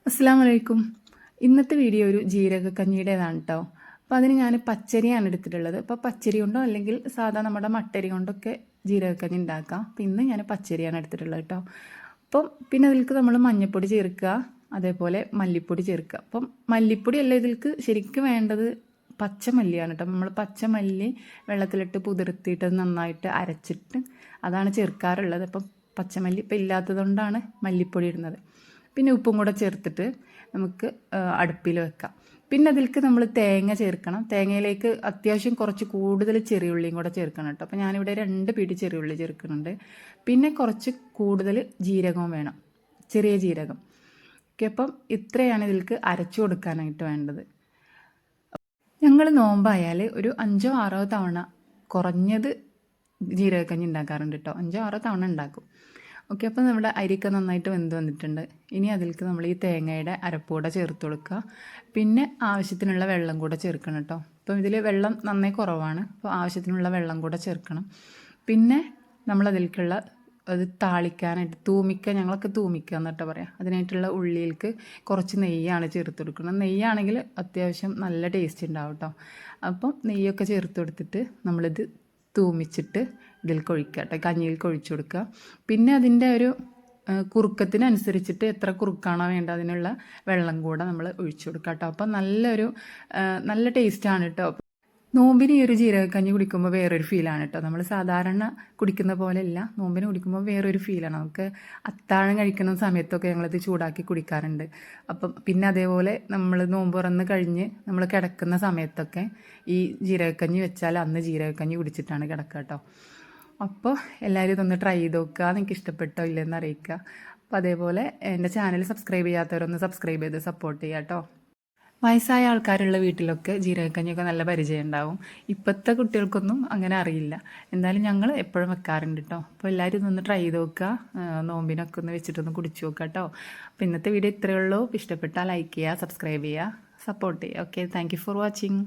അസ്സലാമു അലൈക്കും. ഇന്നത്തെ വീഡിയോ ഒരു ജീരകക്കഞ്ഞിയുടേതാണ് കേട്ടോ. അപ്പോൾ അതിന് ഞാൻ പച്ചരിയാണ് എടുത്തിട്ടുള്ളത്. അപ്പോൾ പച്ചരി കൊണ്ടോ അല്ലെങ്കിൽ സാധാ നമ്മുടെ മട്ടരി കൊണ്ടൊക്കെ ജീരകക്കഞ്ഞി ഉണ്ടാക്കാം. അപ്പോൾ ഇന്ന് ഞാൻ പച്ചരിയാണ് എടുത്തിട്ടുള്ളത് കേട്ടോ. അപ്പം പിന്നെ അതിലേക്ക് നമ്മൾ മഞ്ഞൾപ്പൊടി ചേർക്കുക, അതേപോലെ മല്ലിപ്പൊടി ചേർക്കുക. അപ്പം മല്ലിപ്പൊടി അല്ല ഇതിലേക്ക് ശരിക്കും വേണ്ടത് പച്ചമല്ലിയാണ് കേട്ടോ. നമ്മൾ പച്ചമല്ലി വെള്ളത്തിലിട്ട് കുതിർത്തിയിട്ട് നന്നായിട്ട് അരച്ചിട്ട് അതാണ് ചേർക്കാറുള്ളത്. അപ്പം പച്ചമല്ലി ഇപ്പം ഇല്ലാത്തതുകൊണ്ടാണ് മല്ലിപ്പൊടി ഇടുന്നത്. പിന്നെ ഉപ്പും കൂടെ ചേർത്തിട്ട് നമുക്ക് അടുപ്പിൽ വെക്കാം. പിന്നെ അതിലേക്ക് നമ്മൾ തേങ്ങ ചേർക്കണം. തേങ്ങയിലേക്ക് അത്യാവശ്യം കുറച്ച് കൂടുതൽ ചെറിയുള്ളിയും കൂടെ ചേർക്കണം കേട്ടോ. അപ്പോൾ ഞാനിവിടെ 2 പിടി ചെറിയുള്ളി ചേർക്കുന്നുണ്ട്. പിന്നെ കുറച്ച് കൂടുതൽ ജീരകവും വേണം, ചെറിയ ജീരകം. ഓക്കെ, അപ്പം ഇത്രയാണ് ഇതിലേക്ക് അരച്ചു കൊടുക്കാനായിട്ട് വേണ്ടത്. ഞങ്ങൾ നോമ്പായാൽ ഒരു 5-6 തവണ കുറഞ്ഞത് ജീരകക്കഞ്ഞി ഉണ്ടാക്കാറുണ്ട് കേട്ടോ. 5-6 തവണ ഉണ്ടാക്കും. ഓക്കെ, അപ്പോൾ നമ്മുടെ അരിയൊക്കെ നന്നായിട്ട് വെന്ത് വന്നിട്ടുണ്ട്. ഇനി അതിലേക്ക് നമ്മൾ ഈ തേങ്ങയുടെ അരപ്പ് കൂടെ ചേർത്ത് കൊടുക്കുക. പിന്നെ ആവശ്യത്തിനുള്ള വെള്ളം കൂടെ ചേർക്കണം കേട്ടോ. അപ്പോൾ ഇതിൽ വെള്ളം നന്നായി കുറവാണ്, അപ്പോൾ ആവശ്യത്തിനുള്ള വെള്ളം കൂടെ ചേർക്കണം. പിന്നെ നമ്മളതിലേക്കുള്ള അത് താളിക്കാനായിട്ട് ഞങ്ങളൊക്കെ തൂമിക്കുക എന്നിട്ട് പറയാം. അതിനായിട്ടുള്ള ഉള്ളിയിലേക്ക് കുറച്ച് നെയ്യാണ് ചേർത്ത് കൊടുക്കുന്നത്. നെയ്യാണെങ്കിൽ അത്യാവശ്യം നല്ല ടേസ്റ്റ് ഉണ്ടാവും കേട്ടോ. അപ്പം നെയ്യൊക്കെ ചേർത്ത് കൊടുത്തിട്ട് നമ്മളിത് തൂമിച്ചിട്ട് ഇതിലേക്ക് ഒഴിക്കുക കേട്ടോ, കഞ്ഞിയിൽ ഒഴിച്ചു കൊടുക്കുക. പിന്നെ അതിൻ്റെ ഒരു കുറുക്കത്തിനനുസരിച്ചിട്ട് എത്ര കുറുക്കാണോ വേണ്ടത് അതിനുള്ള വെള്ളം കൂടെ നമ്മൾ ഒഴിച്ചു കൊടുക്കുക കേട്ടോ. അപ്പം നല്ല ടേസ്റ്റാണ് കേട്ടോ. നോമ്പിന് ഈ ഒരു ജീരകക്കഞ്ഞി കുടിക്കുമ്പോൾ വേറൊരു ഫീലാണ് കേട്ടോ. നമ്മൾ സാധാരണ കുടിക്കുന്ന പോലെയല്ല, നോമ്പിന് കുടിക്കുമ്പോൾ വേറൊരു ഫീലാണ്. നമുക്ക് അത്താഴം കഴിക്കുന്ന സമയത്തൊക്കെ ഞങ്ങളിത് ചൂടാക്കി കുടിക്കാറുണ്ട്. അപ്പം പിന്നെ അതേപോലെ നമ്മൾ നോമ്പ് തുറന്ന് കഴിഞ്ഞ് നമ്മൾ കിടക്കുന്ന സമയത്തൊക്കെ ഈ ജീരകക്കഞ്ഞി വെച്ചാൽ അന്ന് ജീരകക്കഞ്ഞി കുടിച്ചിട്ടാണ് കിടക്കുക കേട്ടോ. അപ്പോൾ എല്ലാവരും ഇതൊന്ന് ട്രൈ ചെയ്ത് നോക്കുക. നിങ്ങൾക്ക് ഇഷ്ടപ്പെട്ടോ ഇല്ലെന്ന് അറിയിക്കുക. അപ്പോൾ അതേപോലെ എൻ്റെ ചാനൽ സബ്സ്ക്രൈബ് ചെയ്യാത്തവരൊന്ന് സബ്സ്ക്രൈബ് ചെയ്ത് സപ്പോർട്ട് ചെയ്യുക കേട്ടോ. വയസ്സായ ആൾക്കാരുള്ള വീട്ടിലൊക്കെ ജീരകക്കഞ്ഞിയൊക്കെ നല്ല പരിചയം ഉണ്ടാവും. ഇപ്പോഴത്തെ കുട്ടികൾക്കൊന്നും അങ്ങനെ അറിയില്ല. എന്തായാലും ഞങ്ങൾ എപ്പോഴും വെക്കാറുണ്ട് കേട്ടോ. അപ്പോൾ എല്ലാവരും ഇതൊന്ന് ട്രൈ ചെയ്ത് നോക്കുക. നോമ്പിനൊക്കെ ഒന്ന് വെച്ചിട്ടൊന്ന് കുടിച്ച് നോക്കുക കേട്ടോ. അപ്പോൾ ഇന്നത്തെ വീഡിയോ ഇത്രയേ ഉള്ളൂ. ഇഷ്ടപ്പെട്ടാൽ ലൈക്ക് ചെയ്യുക, സബ്സ്ക്രൈബ് ചെയ്യുക, സപ്പോർട്ട് ചെയ്യുക. Okay, thank you for watching.